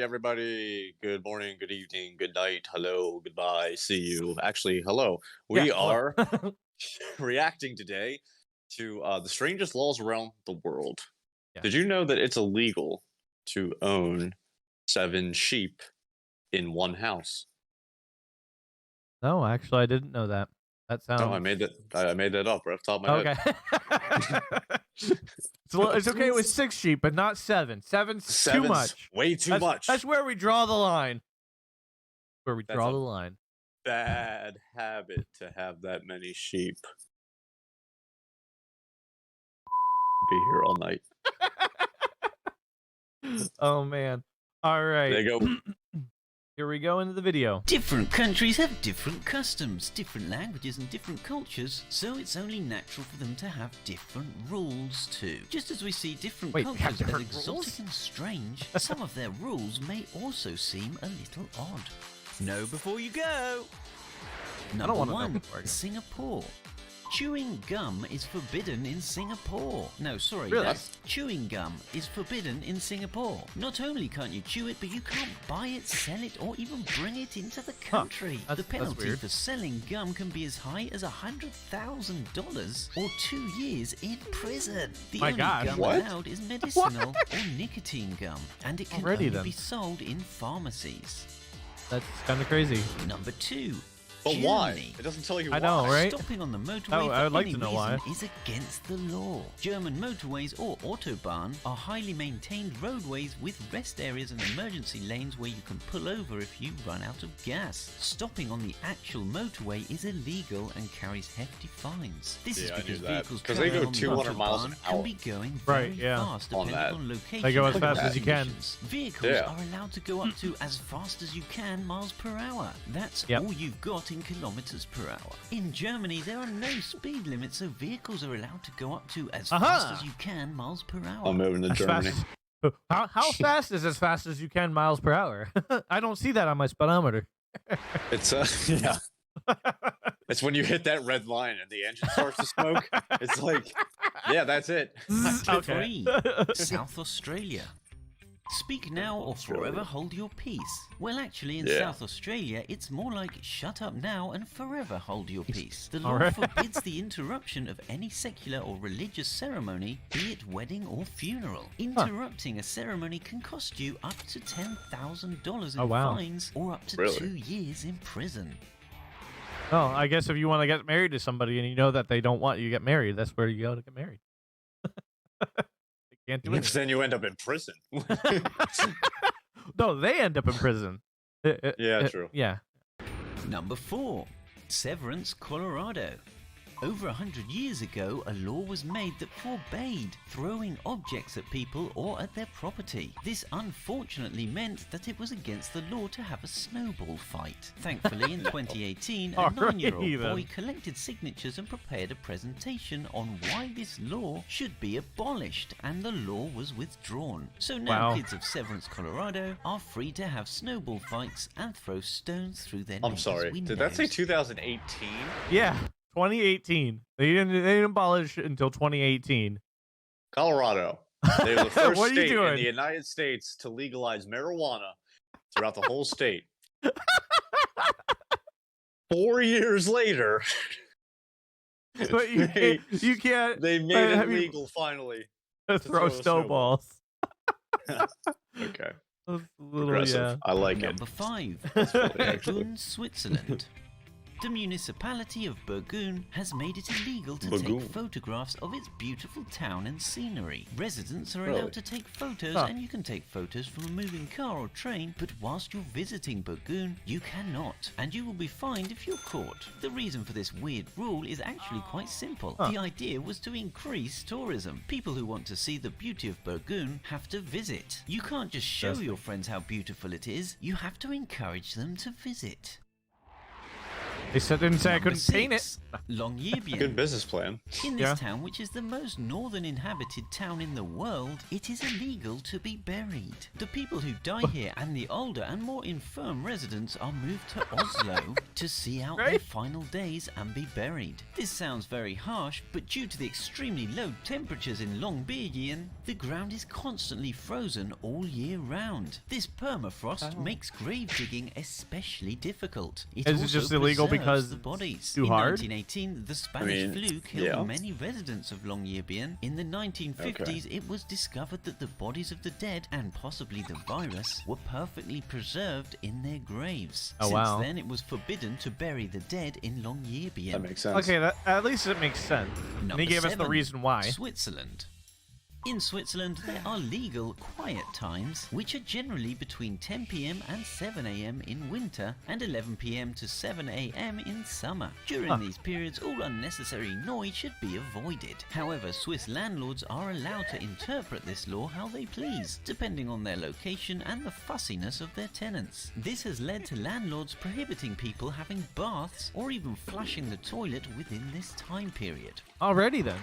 everybody. Good morning, good evening, good night, hello, goodbye, see you. Actually, hello. Yeah, We hello. are reacting today to the strangest laws around the world. Yeah. Did you know that it's illegal to own 7 sheep in one house? No, actually, I didn't know that. That No, sounds I made that up right off the top of my head. okay. It's okay with 6 sheep, but not 7. 7's too Seven's much. way too That's much. where we draw the line. Where we That's draw a the line. bad habit to have that many sheep. Be here all night. Oh, man. All There right. you go. Here we go into the video. Different countries have different customs, different languages and different cultures, so it's only natural for them to have different rules too. Just as we see different Wait, they have cultures as different exotic rules? and strange, some of their rules may also seem a little odd. Know before you go! Number wanna know 1, before I go. Singapore. Chewing gum is forbidden in Singapore. No, sorry, Really? that's chewing gum is forbidden in Singapore. Not only can't you chew it, but you can't buy it, sell it, or even bring it into the country. The That's penalty weird. for selling gum can be as high as $100,000 or 2 years in prison. The My only gosh. gum What? allowed is medicinal or nicotine gum, and it can Alrighty only then. be sold in pharmacies. That's kind of crazy. Number 2. But why? Germany. It doesn't tell you I why. know, right? Stopping on the motorway Oh, I would for like any to know reason why. is against the law. German motorways or autobahn are highly maintained roadways with rest areas and emergency lanes where you can pull over if you run out of gas. Stopping on the actual motorway is illegal and carries hefty fines. This is Yeah, I knew because that. vehicles 'Cause they traveling go on the 200 miles an autobahn can hour. be going very Right, yeah. fast On depending that. on location. They go as and fast as you can. conditions. Vehicles Yeah. are allowed to go up to as fast as you can miles per hour. That's Yep. all you've got in kilometers per hour. In Germany, there are no speed limits, so vehicles are allowed to go up to as fast as you can miles per hour. I'm moving to As Germany. fast- How fast is as fast as you can miles per hour? I don't see that on my speedometer. It's yeah. It's when you hit that red line and the engine starts to smoke. It's like, yeah, that's it. Okay. 3. South Australia. Speak now or forever hold your peace. Well, actually, in Yeah. South Australia, it's more like shut up now and forever hold your peace. The law Alright. forbids the interruption of any secular or religious ceremony, be it wedding or funeral. Interrupting a ceremony can cost you up to $10,000 in Oh, wow. fines or up to Really? 2 years in prison. Well, I guess if you want to get married to somebody and you know that they don't want you to get married, that's where you go to get married. They can't do Because it. then you end up in prison. No, they end up in prison. Yeah, true. Yeah. Number 4. Severance, Colorado. Over 100 years ago, a law was made that forbade throwing objects at people or at their property. This unfortunately meant that it was against the law to have a snowball fight. Thankfully, in 2018, a Alrighty 9-year-old then. boy collected signatures and prepared a presentation on why this law should be abolished, and the law was withdrawn. So now Wow. kids of Severance, Colorado are free to have snowball fights and throw stones through their I'm neighbors' sorry. Did that say windows. 2018? Yeah. 2018. They didn't abolish it until 2018. Colorado. They were the first What are you state in doing? the United States to legalize marijuana throughout the whole state. 4 years later, But you they, can't they made it have you- legal finally. throw throw a snowball. snowballs. Okay. That's a little, Progressive. yeah. I like it. Number 5. funny, actually. Burgoon, Switzerland. The municipality of Burgoon has made it illegal to Burgoon. take photographs of its beautiful town and scenery. Residents are Really? allowed to take photos, Huh. and you can take photos from a moving car or train, but whilst you're visiting Burgoon, you cannot, and you will be fined if you're caught. The reason for this weird rule is actually quite simple. Huh. The idea was to increase tourism. People who want to see the beauty of Burgoon have to visit. You can't just show your friends how beautiful it is, you have to encourage them to visit. They didn't say I Number couldn't paint it. 6, Longyearbyen. Good business plan. In this Yeah. town, which is the most northern inhabited town in the world, it is illegal to be buried. The people who die here and the older and more infirm residents are moved to Oslo to see out their Right. final days and be buried. This sounds very harsh, but due to the extremely low temperatures in Longyearbyen, the ground is constantly frozen all year round. This permafrost makes grave digging especially difficult. It Is it also just illegal preserves because the bodies. it's too In hard? 1918, the Spanish flu killed yeah. many residents of Longyearbyen. In the 1950s, it was discovered that the bodies of the dead and possibly the virus were perfectly preserved in their graves. Oh, Since wow. then, it was forbidden to bury the dead in Longyearbyen. That makes sense. Okay, at least it makes sense. And Number he gave us the 7, reason why. Switzerland. In Switzerland, there are legal quiet times, which are generally between 10 p.m. and 7 a.m. in winter and 11 p.m. to 7 a.m. in summer. During these periods, all unnecessary noise should be avoided. However, Swiss landlords are allowed to interpret this law how they please, depending on their location and the fussiness of their tenants. This has led to landlords prohibiting people having baths or even flushing the toilet within this time period. Already then.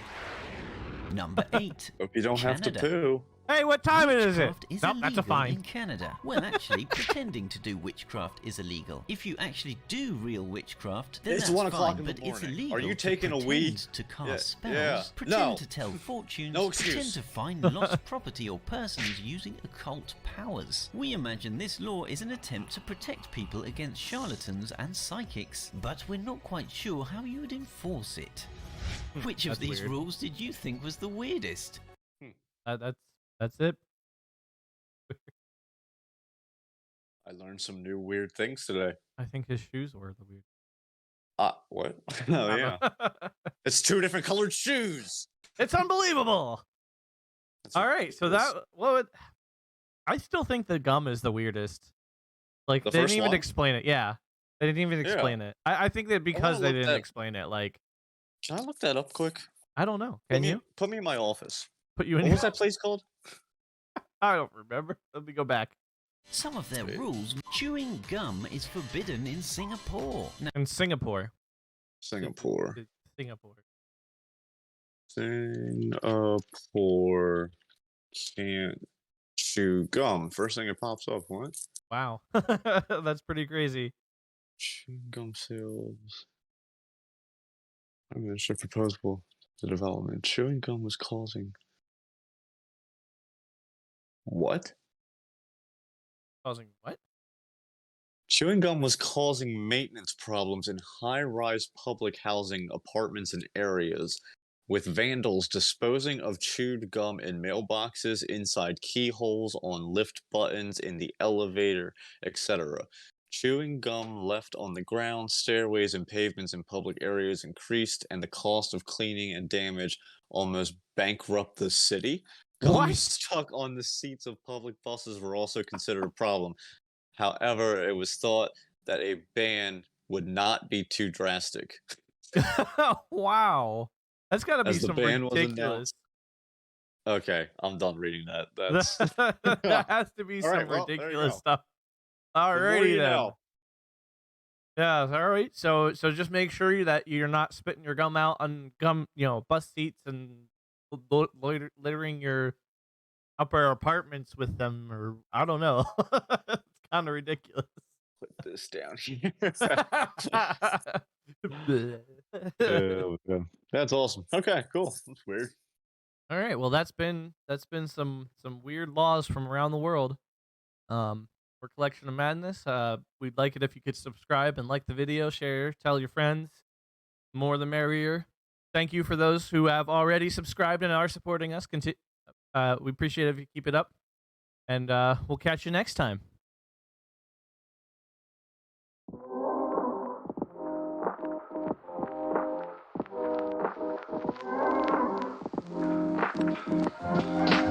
Number 8. Hope you don't have to Canada. poo. Hey, what time is it? Witchcraft is Nope, that's a illegal fine. in Canada. Well, actually, pretending to do witchcraft is illegal. If you actually do real witchcraft, then It's that's 1 o'clock fine, in the but it's morning. illegal Are you to taking a pretend wee? to cast Yeah, spells, yeah. pretend No. to tell fortunes, No pretend excuse. to find lost property or persons using occult powers. We imagine this law is an attempt to protect people against charlatans and psychics, but we're not quite sure how you would enforce it. Which of That's these weird. rules did you think was the weirdest? That's it. I learned some new weird things today. I think his shoes were the weird. What? Oh, yeah. It's 2 different colored shoes. It's unbelievable. That's All right, so ridiculous. that I still think the gum is the weirdest. Like The they didn't first even one? explain it. Yeah, they didn't even Yeah. explain it. I think that because they look didn't that- explain it, like Can I look that up quick? I don't know. Can you Put me in my office. put you in? What Your, was that place called? I don't remember. Let me go back. Some of their Wait. rules, chewing gum is forbidden in Singapore. Now, In Singapore. Singapore. Singapore. Singapore can't chew gum. First thing that pops up. What? Wow, that's pretty crazy. Chewing gum sales. I'm going to proposal to development. Chewing gum was causing. What? Causing what? Chewing gum was causing maintenance problems in high-rise public housing apartments and areas, with vandals disposing of chewed gum in mailboxes, inside keyholes, on lift buttons, in the elevator, etc. Chewing gum left on the ground, stairways, and pavements in public areas increased, and the cost of cleaning and damage almost bankrupt the city. Gum What? stuck on the seats of public buses were also considered a problem. However, it was thought that a ban would not be too drastic. Wow, that's got to be As the some ban was ridiculous. announced. Okay, I'm done reading that. That's That has to be All some right, well, there you ridiculous go. stuff. the more Alrighty you then. know. Yeah, all right. So just make sure that you're not spitting your gum out on bus seats and littering your upper apartments with them, or I don't know. It's kind of ridiculous. Put this down here. That's awesome. Okay, cool. That's weird. All right. Well, that's been some weird laws from around the world. For Collection of Madness. We'd like it if you could subscribe and like the video, share, tell your friends. More the merrier. Thank you for those who have already subscribed and are supporting us. We appreciate it if you keep it up. And we'll catch you next time. Thank you.